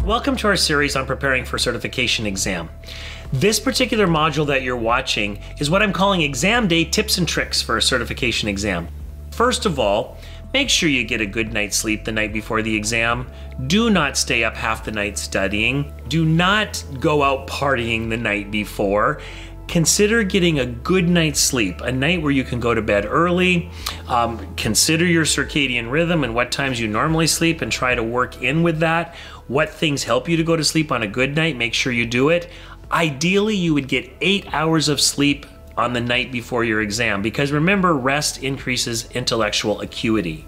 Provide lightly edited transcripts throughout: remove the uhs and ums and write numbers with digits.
Welcome to our series on preparing for certification exam. This particular module that you're watching is what I'm calling Exam Day Tips and Tricks for a certification exam. First of all, make sure you get a good night's sleep the night before the exam. Do not stay up half the night studying. Do not go out partying the night before. Consider getting a good night's sleep, a night where you can go to bed early. Consider your circadian rhythm and what times you normally sleep and try to work in with that. What things help you to go to sleep on a good night, make sure you do it. Ideally, you would get 8 hours of sleep on the night before your exam, because remember, rest increases intellectual acuity.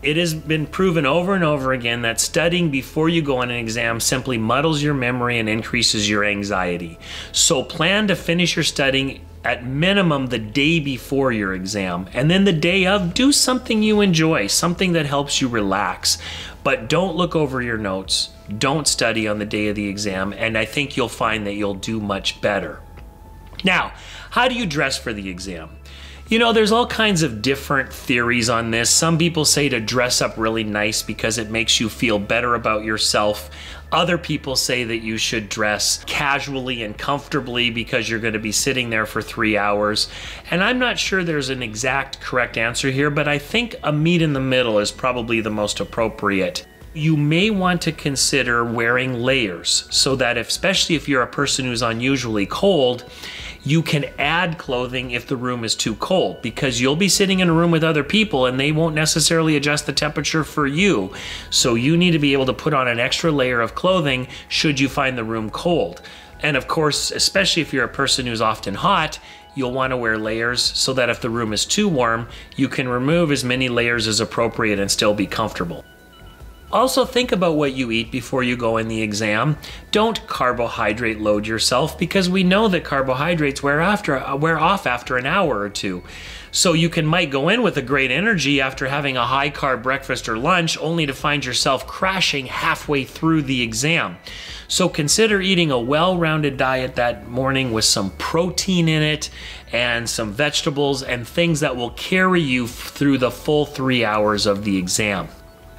It has been proven over and over again that studying before you go on an exam simply muddles your memory and increases your anxiety. So plan to finish your studying at minimum the day before your exam, and then the day of, do something you enjoy, something that helps you relax. But don't look over your notes. Don't study on the day of the exam, and I think you'll find that you'll do much better. Now, how do you dress for the exam? You know, there's all kinds of different theories on this. Some people say to dress up really nice because it makes you feel better about yourself. Other people say that you should dress casually and comfortably because you're going to be sitting there for 3 hours. And I'm not sure there's an exact correct answer here, but I think a meet in the middle is probably the most appropriate. You may want to consider wearing layers so that especially if you're a person who's unusually cold, you can add clothing if the room is too cold, because you'll be sitting in a room with other people and they won't necessarily adjust the temperature for you. So you need to be able to put on an extra layer of clothing should you find the room cold. And of course, especially if you're a person who's often hot, you'll want to wear layers so that if the room is too warm, you can remove as many layers as appropriate and still be comfortable. Also, think about what you eat before you go in the exam. Don't carbohydrate load yourself, because we know that carbohydrates wear off after an hour or two. So you might go in with a great energy after having a high carb breakfast or lunch, only to find yourself crashing halfway through the exam. So consider eating a well-rounded diet that morning with some protein in it and some vegetables and things that will carry you through the full 3 hours of the exam.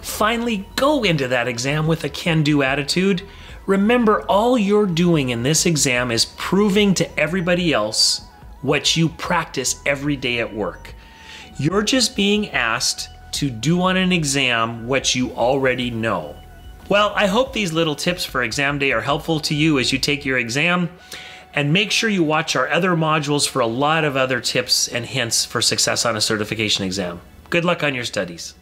Finally, go into that exam with a can-do attitude. Remember, all you're doing in this exam is proving to everybody else what you practice every day at work. You're just being asked to do on an exam what you already know. Well, I hope these little tips for exam day are helpful to you as you take your exam. And make sure you watch our other modules for a lot of other tips and hints for success on a certification exam. Good luck on your studies.